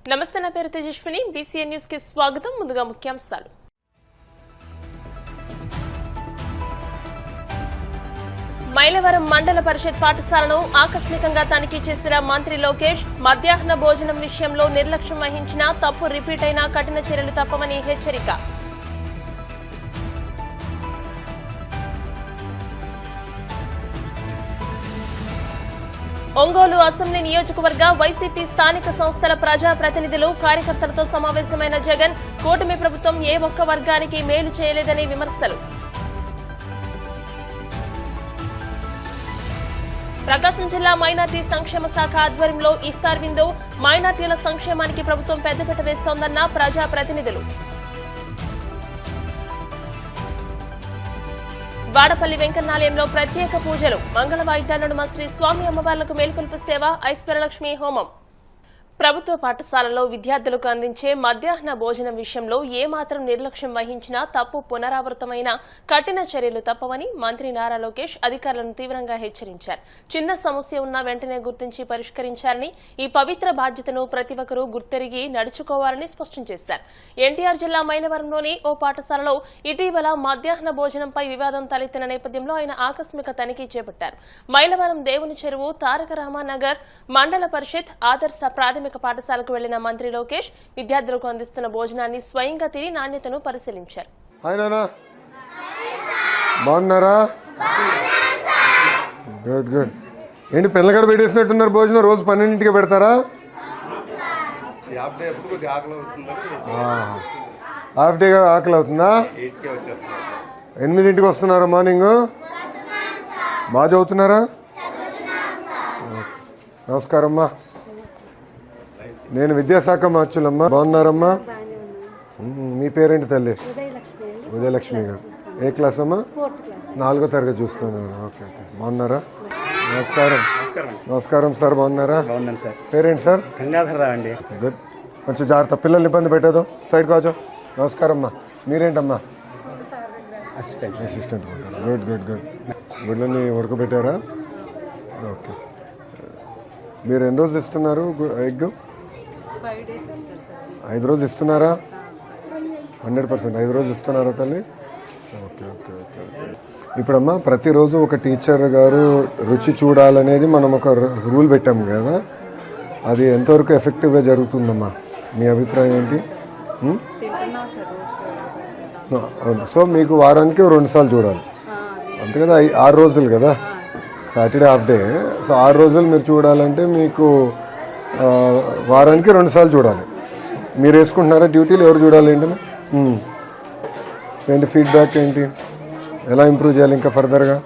నమస్తే, నా పేరు తేజస్విని. బీసీఎన్ న్యూస్ కి స్వాగతం. ముందుగా ముఖ్యాంశాలు. మైలవరం మండల పరిషత్ పాఠశాలను ఆకస్మికంగా తనిఖీ చేసిన మంత్రి లోకేష్. మధ్యాహ్న భోజనం విషయంలో నిర్లక్ష్యం వహించినా తప్పు రిపీట్ అయినా కఠిన చర్యలు తప్పవని హెచ్చరిక. ఒంగోలు అసెంబ్లీ నియోజకవర్గ వైసీపీ స్థానిక సంస్థల ప్రజా ప్రతినిధులు కార్యకర్తలతో సమావేశమైన జగన్. కూటమి ప్రభుత్వం ఏ ఒక్క వర్గానికి మేలు చేయలేదని విమర్శలు. ప్రకాశం జిల్లా మైనార్టీ సంక్షేమ శాఖ ఆధ్వర్యంలో ఇఫ్తార్ విందు. మైనార్టీల సంక్షేమానికి ప్రభుత్వం పెద్దపీట వేస్తోందన్న ప్రజా ప్రతినిధులు. వాడపల్లి వెంకన్నాలయంలో ప్రత్యేక పూజలు. మంగళ వాయిద్యాల నడుమ శ్రీ స్వామి అమ్మవార్లకు మేల్కొల్పు సేవ, ఐశ్వర్యలక్ష్మి హోమం. ప్రభుత్వ పాఠశాలలో విద్యార్థులకు అందించే మధ్యాహ్న భోజనం విషయంలో ఏమాత్రం నిర్లక్ష్యం వహించినా తప్పు పునరావృతమైన కఠిన చర్యలు తప్పవని మంత్రి నారా లోకేష్ అధికారులను తీవ్రంగా హెచ్చరించారు. చిన్న సమస్య ఉన్నా వెంటనే గుర్తించి పరిష్కరించాలని, ఈ పవిత్ర బాధ్యతను ప్రతి ఒక్కరూ గుర్తెరిగి నడుచుకోవాలని స్పష్టం చేశారు. ఎన్టీఆర్ జిల్లా మైలవరంలోని ఓ పాఠశాలలో ఇటీవల మధ్యాహ్న భోజనంపై వివాదం తలెత్తిన నేపథ్యంలో ఆయన ఆకస్మిక తనిఖీ చేపట్టారు. మైలవరం దేవుని చెరువు, తారక రామానగర్ మండల పరిషత్ ఆదర్శ ప్రాథమిక పాఠశాలకు వెళ్లిన మంత్రి లోకేష్ విద్యార్థులకు అందిస్తున్న భోజనాన్ని స్వయంగా తిని నాణ్యతను పరిశీలించారు. ఏంటి పిల్లగడ పెట్టేసినట్టున్నారు భోజనం? రోజు 12ంటికి పెడతారా? హాఫ్ డే ఆకలి అవుతుందా? 8ంటికి వస్తున్నారా మార్నింగ్? బాగా చదువుతున్నారా? నమస్కారం అమ్మా, నేను విద్యాశాఖ మార్చులమ్మా. బాగున్నారమ్మా? మీ పేరేంటి తల్లి? ఉదయలక్ష్మి గారు. ఏ క్లాస్ అమ్మా? 4వ తరగతి చూస్తున్నాను. ఓకే ఓకే, బాగున్నారా? నమస్కారం. నమస్కారం సార్, బాగున్నారా? పేరేంటి సార్? గంగాధరరావు అండి. గుడ్. కొంచెం జాగ్రత్త, పిల్లల్ని ఇబ్బంది పెట్టేదో. సైడ్ కావచ్చు. నమస్కారం అమ్మా, మీరేంటమ్మా? అసిస్టెంట్. Good good good. గుడ్లని ఉడకబెట్టారా? ఓకే. మీరు ఎన్ని రోజులు ఇస్తున్నారు ఎగ్? 5 రోజులు ఇస్తున్నారా? 100%. 5 రోజులు ఇస్తున్నారా తల్లి? Okay okay okay okay. ఇప్పుడమ్మా ప్రతిరోజు ఒక టీచర్ గారు రుచి చూడాలనేది మనం ఒక రూల్ పెట్టాం కదా, అది ఎంతవరకు ఎఫెక్టివ్గా జరుగుతుందమ్మా? మీ అభిప్రాయం ఏంటి? సో మీకు వారానికి 2 సార్లు చూడాలి అంతే కదా? 6 రోజులు కదా, సాటర్డే హాఫ్ డే. సో 6 రోజులు మీరు చూడాలంటే మీకు వారానికి 2 సార్లు చూడాలి. మీరు వేసుకుంటున్నారా డ్యూటీలు? ఎవరు చూడాలి ఏంటన్నా? ఏంటి ఫీడ్బ్యాక్ ఏంటి? ఎలా ఇంప్రూవ్ చేయాలి ఇంకా ఫర్దర్గా?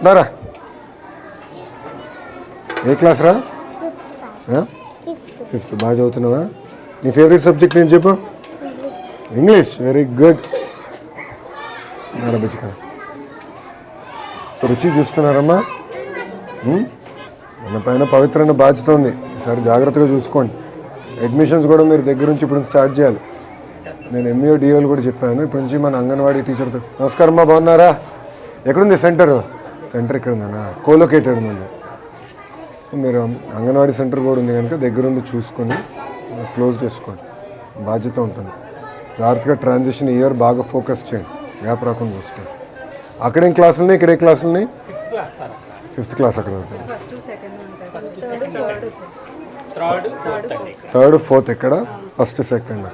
దారా ఏ క్లాస్ రా? 5th. బాగా చదువుతున్నావా? నీ ఫేవరెట్ సబ్జెక్ట్ ఏంటి చెప్పు? ఇంగ్లీష్. Very good. దారా బుచ్చిక. సో రుచి చూస్తున్నారమ్మా? మన పైన పవిత్రమైన బాధ్యత ఉంది. ఈసారి జాగ్రత్తగా చూసుకోండి. అడ్మిషన్స్ కూడా మీరు దగ్గర నుంచి ఇప్పుడు స్టార్ట్ చేయాలి. నేను ఎంఈఓ డిఓలు కూడా చెప్పాను. ఇప్పటి నుంచి మన అంగన్వాడీ టీచర్తో. నమస్కారం అమ్మా, బాగున్నారా? ఎక్కడుంది సెంటర్? సెంటర్ ఇక్కడ ఉందన్నా, కోలొకేటెడ్ ఉంది. సో మీరు అంగన్వాడీ సెంటర్ కూడా ఉంది కనుక దగ్గరుండి చూసుకొని క్లోజ్ చేసుకోండి. బాధ్యత ఉంటుంది. జాగ్రత్తగా ట్రాన్సిషన్ ఇయర్ బాగా ఫోకస్ చేయండి, గ్యాప్ రాకుండా చూసుకోండి. అక్కడేం క్లాసులు ఉన్నాయి, ఇక్కడే క్లాసులు ఉన్నాయి? 5th క్లాస్ అక్కడ ఉంటుంది. 3rd 4th ఎక్కడ? 1st 2nd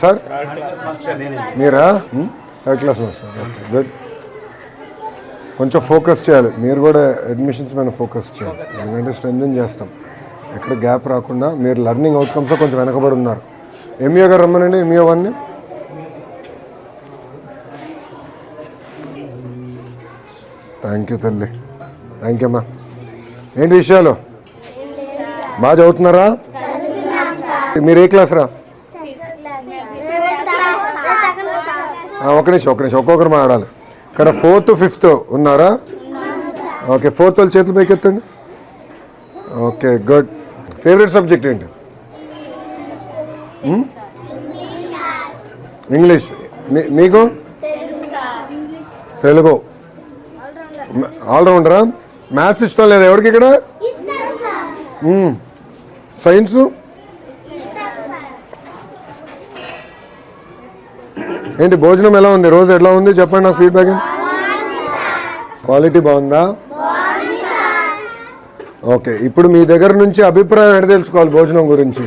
sir? మీరా? 3rd class master. గుడ్. కొంచెం ఫోకస్ చేయాలి మీరు కూడా, అడ్మిషన్స్ మీద ఫోకస్ చేయాలి. ఎందుకంటే స్ట్రెంథెన్ చేస్తాం, ఎక్కడ గ్యాప్ రాకుండా. మీరు లెర్నింగ్ అవుట్కమ్స్లో కొంచెం వెనకబడి ఉన్నారు. ఎంఈఓ గారు రమ్మనండి. ఎంఈఓ 1ని. థ్యాంక్ యూ తల్లి, థ్యాంక్ యూ అమ్మా. ఏంటి విషయాలు? బాగా చదువుతున్నారా? మీరు ఏ క్లాస్ రా? ఒక నిమిషం ఒక్కొక్కరు మాట్లాడాలి. ఇక్కడ 4th 5th ఉన్నారా? ఓకే. 4th వాళ్ళు చేతులు పైకెత్తండి. Okay good. ఫేవరెట్ సబ్జెక్ట్ ఏంటి? ఇంగ్లీష్. మీకు? తెలుగు. ఆల్రౌండరా? మ్యాథ్స్ ఇష్టం లేదా ఎవరికి ఇక్కడ? సైన్సు ఏంటి? భోజనం ఎలా ఉంది? రోజు ఎలా ఉంది చెప్పండి నాకు ఫీడ్బ్యాక్. క్వాలిటీ బాగుందా? ఓకే, ఇప్పుడు మీ దగ్గర నుంచి అభిప్రాయం ఎడ తెలుసుకోవాలి భోజనం గురించి?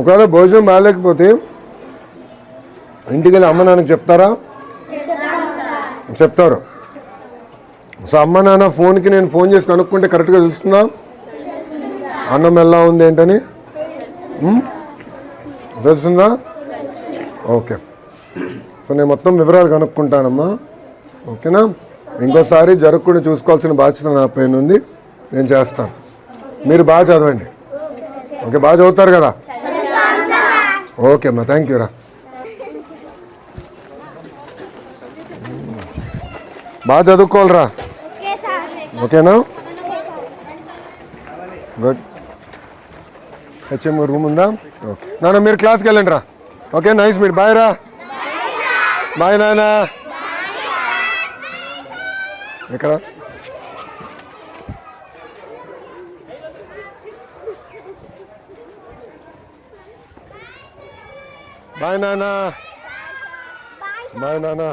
ఒకవేళ భోజనం బాగాలేకపోతే ఇంటికి వెళ్ళి అమ్మ నాన్నకి చెప్తారా? చెప్తారు. సో అమ్మ నాన్న ఫోన్కి నేను ఫోన్ చేసి కనుక్కుంటే కరెక్ట్గా తెలుస్తుందా అన్నం ఎలా ఉంది ఏంటని? తెలుస్తుందా? ఓకే, సో నేను మొత్తం వివరాలు కనుక్కుంటానమ్మా. ఓకేనా? ఇంకోసారి జరగకుండా చూసుకోవాల్సిన బాధ్యత నా పైన ఉంది, నేను చేస్తాను. మీరు బాగా చదవండి. ఓకే, బాగా చదువుతారు కదా? ఓకే అమ్మా, థ్యాంక్ యూ రా. బాగా చదువుకోవాలరా. ఓకేనా? గుడ్. హెచ్ఎం రూమ్ ఉందా? ఓకే నాన్న, మీరు క్లాస్కి వెళ్ళండి రా. Okay, nice meet. బాయ్ రా. బాయ్ నాన్న. ఎక్కడ? బాయ్ నాన్న. బాయ్ నాన్న.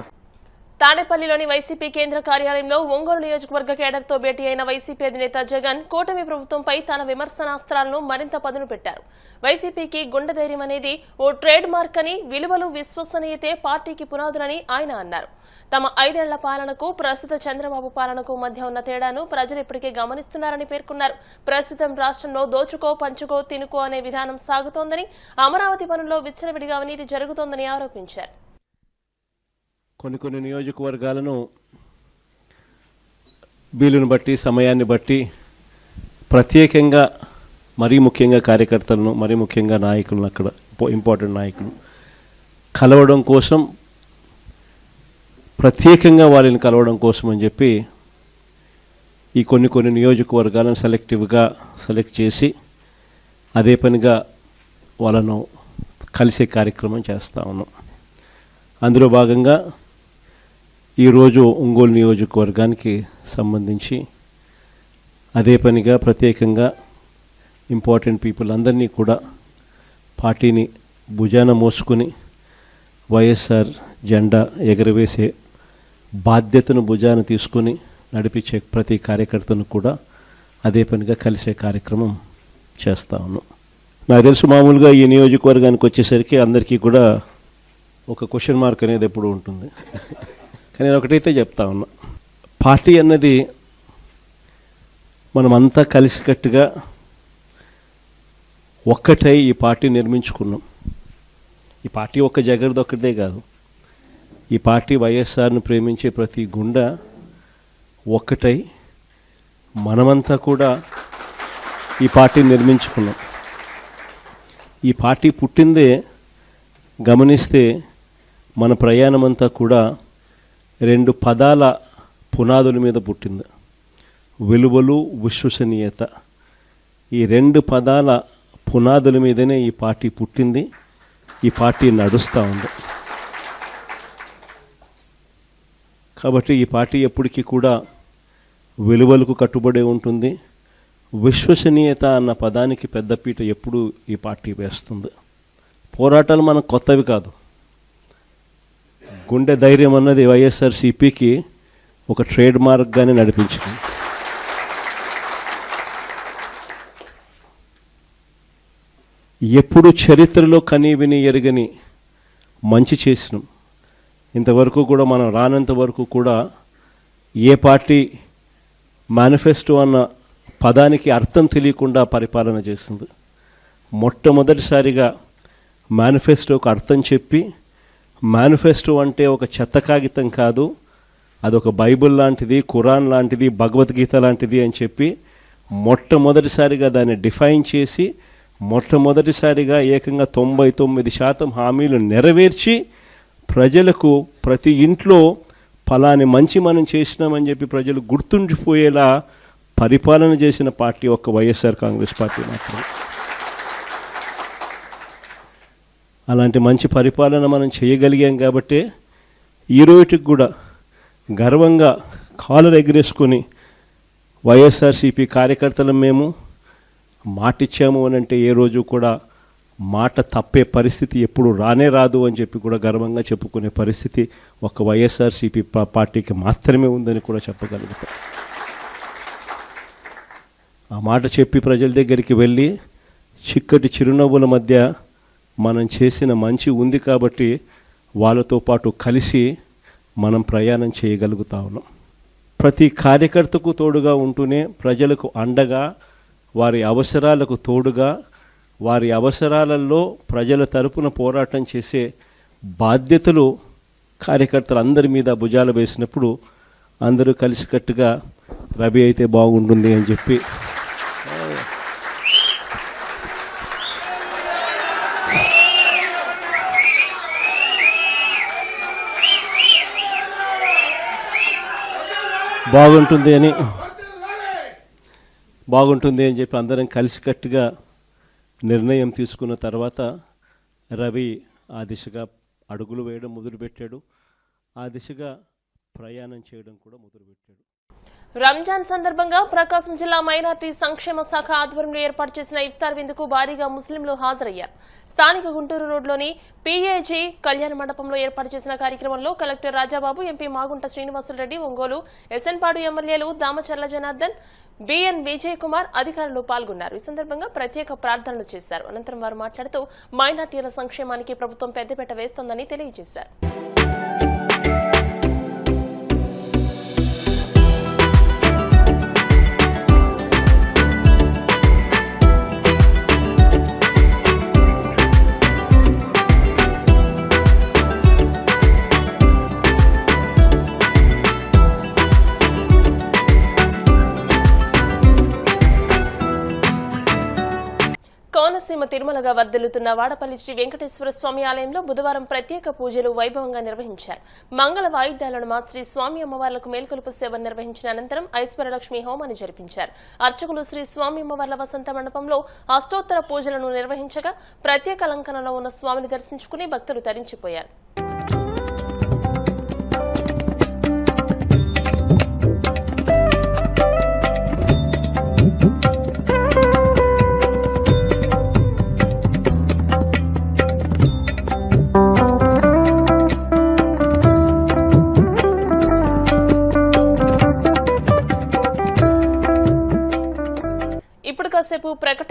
తాడేపల్లిలోని వైసీపీ కేంద్ర కార్యాలయంలో ఒంగోలు నియోజకవర్గ కేడర్తో భేటీ అయిన వైసీపీ అధినేత జగన్ కూటమి ప్రభుత్వంపై తన విమర్శనాస్త్రాలను మరింత పదును పెట్టారు. వైసీపీకి గుండె ధైర్యం అనేది ఓ ట్రేడ్ మార్క్ అని, విలువలు విశ్వసనీయతే పార్టీకి పునాదులని ఆయన అన్నారు. తమ 5 ఏళ్ల పాలనకు ప్రస్తుత చంద్రబాబు పాలనకు మధ్య ఉన్న తేడాను ప్రజలు ఇప్పటికే గమనిస్తున్నారని పేర్కొన్నారు. ప్రస్తుతం రాష్ట్రంలో దోచుకో పంచుకో తినుకో అనే విధానం సాగుతోందని, అమరావతి పనుల్లో విచ్చలవిడిగా అవినీతి జరుగుతోందని ఆరోపించారు. కొన్ని నియోజకవర్గాలను వీలును బట్టి, సమయాన్ని బట్టి ప్రత్యేకంగా మరీ ముఖ్యంగా కార్యకర్తలను, మరీ ముఖ్యంగా నాయకులను, అక్కడ ఇంపార్టెంట్ నాయకులు కలవడం కోసం, ప్రత్యేకంగా వాళ్ళని కలవడం కోసం అని చెప్పి ఈ కొన్ని నియోజకవర్గాలను సెలెక్టివ్గా సెలెక్ట్ చేసి అదే పనిగా వాళ్ళను కలిసే కార్యక్రమం చేస్తూ ఉన్నాం. అందులో భాగంగా ఈరోజు ఒంగోలు నియోజకవర్గానికి సంబంధించి అదే పనిగా ప్రత్యేకంగా ఇంపార్టెంట్ పీపుల్ అందరినీ కూడా పార్టీని భుజాన మోసుకుని వైఎస్ఆర్ జెండా ఎగరవేసే బాధ్యతను భుజాన తీసుకుని నడిపించే ప్రతి కార్యకర్తను కూడా అదే పనిగా కలిసే కార్యక్రమం చేస్తూ ఉన్నాం. నాకు తెలుసు మామూలుగా ఈ నియోజకవర్గానికి వచ్చేసరికి అందరికీ కూడా ఒక క్వశ్చన్ మార్క్ అనేది ఎప్పుడు ఉంటుంది. కానీ నేను ఒకటైతే చెప్తా ఉన్నా, పార్టీ అన్నది మనమంతా కలిసికట్టుగా ఒక్కటై ఈ పార్టీ నిర్మించుకున్నాం. ఈ పార్టీ ఒక్క జగర్ది ఒక్కటే కాదు, ఈ పార్టీ వైఎస్ఆర్ను ప్రేమించే ప్రతి గుండె ఒక్కటై మనమంతా కూడా ఈ పార్టీని నిర్మించుకున్నాం. ఈ పార్టీ పుట్టిందే గమనిస్తే మన ప్రయాణమంతా కూడా 2 పదాల పునాదుల మీద పుట్టింది. విలువలు, విశ్వసనీయత. ఈ 2 పదాల పునాదుల మీదనే ఈ పార్టీ పుట్టింది, ఈ పార్టీ నడుస్తూ ఉంది. కాబట్టి ఈ పార్టీ ఎప్పటికీ కూడా విలువలకు కట్టుబడి ఉంటుంది. విశ్వసనీయత అన్న పదానికి పెద్దపీట ఎప్పుడు ఈ పార్టీ వేస్తుంది. పోరాటాలు మనకు కొత్తవి కాదు. గుండె ధైర్యం అన్నది వైఎస్ఆర్సీపీకి ఒక ట్రేడ్ మార్క్గానే నడిపించింది. ఎప్పుడు చరిత్రలో కనీ విని ఎరగని మంచి చేసినాం. ఇంతవరకు కూడా మనం రానంత వరకు కూడా ఏ పార్టీ మేనిఫెస్టో అన్న పదానికి అర్థం తెలియకుండా పరిపాలన చేస్తుంది. మొట్టమొదటిసారిగా మేనిఫెస్టోకి అర్థం చెప్పి, మేనిఫెస్టో అంటే ఒక చెత్త కాగితం కాదు, అదొక బైబిల్ లాంటిది, ఖురాన్ లాంటిది, భగవద్గీత లాంటిది అని చెప్పి మొట్టమొదటిసారిగా దాన్ని డిఫైన్ చేసి, మొట్టమొదటిసారిగా ఏకంగా 99% హామీలు నెరవేర్చి ప్రజలకు ప్రతి ఇంట్లో ఫలాని మంచి మనం చేసినామని చెప్పి ప్రజలు గుర్తుండిపోయేలా పరిపాలన చేసిన పార్టీ ఒక్క వైఎస్ఆర్ కాంగ్రెస్ పార్టీ మాత్రమే. అలాంటి మంచి పరిపాలన మనం చేయగలిగాం కాబట్టి ఈ రోజుకి కూడా గర్వంగా కాలర్ ఎగరేసుకొని వైఎస్ఆర్సీపీ కార్యకర్తలు మేము మాటిచ్చాము అని అంటే ఏ రోజు కూడా మాట తప్పే పరిస్థితి ఎప్పుడు రానే రాదు అని చెప్పి కూడా గర్వంగా చెప్పుకునే పరిస్థితి ఒక వైఎస్ఆర్సీపీ పార్టీకి మాత్రమే ఉందని కూడా చెప్పగలుగుతాం. ఆ మాట చెప్పి ప్రజల దగ్గరికి వెళ్ళి చిక్కటి చిరునవ్వుల మధ్య మనం చేసిన మంచి ఉంది కాబట్టి వాళ్ళతో పాటు కలిసి మనం ప్రయాణం చేయగలుగుతా ఉన్నాం. ప్రతి కార్యకర్తకు తోడుగా ఉంటూనే ప్రజలకు అండగా, వారి అవసరాలకు తోడుగా, వారి అవసరాలలో ప్రజల తరపున పోరాటం చేసే బాధ్యతలు కార్యకర్తలందరి మీద భుజాలు వేసినప్పుడు అందరూ కలిసికట్టుగా రవి అయితే బాగుంటుంది అని చెప్పి బాగుంటుంది అని చెప్పి అందరం కలిసికట్టుగా నిర్ణయం తీసుకున్న తర్వాత రవి ఆ దిశగా అడుగులు వేయడం మొదలుపెట్టాడు. ఆ దిశగా ప్రయాణం చేయడం కూడా మొదలుపెట్టాడు. రంజాన్ సందర్భంగా ప్రకాశం జిల్లా మైనార్టీ సంక్షేమ శాఖ ఆధ్వర్యంలో ఏర్పాటు చేసిన ఇఫ్తార్ విందుకు భారీగా ముస్లింలు హాజరయ్యారు. స్థానిక గుంటూరు రోడ్లోని పీఏజీ కళ్యాణ మండపంలో ఏర్పాటు చేసిన కార్యక్రమంలో కలెక్టర్ రాజాబాబు, ఎంపీ మాగుంట శ్రీనివాసులరెడ్డి, ఒంగోలు ఎస్ఎన్పాడు ఎమ్మెల్యేలు దామచర్ల జనార్దన్, బిఎన్ విజయ్ కుమార్ అధికారులు పాల్గొన్నారు. ఈ సందర్భంగా ప్రత్యేక ప్రార్థనలు చేశారు. అనంతరం వారు మాట్లాడుతూ మైనార్టీల సంక్షేమానికి ప్రభుత్వం పెద్దపీట వేస్తోందని తెలియజేశారు. కోనసీమ తిరుమలగా వర్ధిల్లుతున్న వాడపల్లి శ్రీ వెంకటేశ్వర స్వామి ఆలయంలో బుధవారం ప్రత్యేక పూజలు వైభవంగా నిర్వహించారు. మంగళ వాయిద్యాలను శ్రీ స్వామి అమ్మవార్లకు మేల్కొలుపు సేవను నిర్వహించిన అనంతరం ఐశ్వర్యలక్ష్మి హోమాన్ని జరిపించారు. అర్చకులు శ్రీ స్వామి అమ్మవార్ల వసంత మండపంలో అష్టోత్తర పూజలను నిర్వహించగా ప్రత్యేక అలంకరణలో ఉన్న స్వామిని దర్శించుకుని భక్తులు తరించిపోయారు. ఇప్పుడు కాసేపు ప్రకటన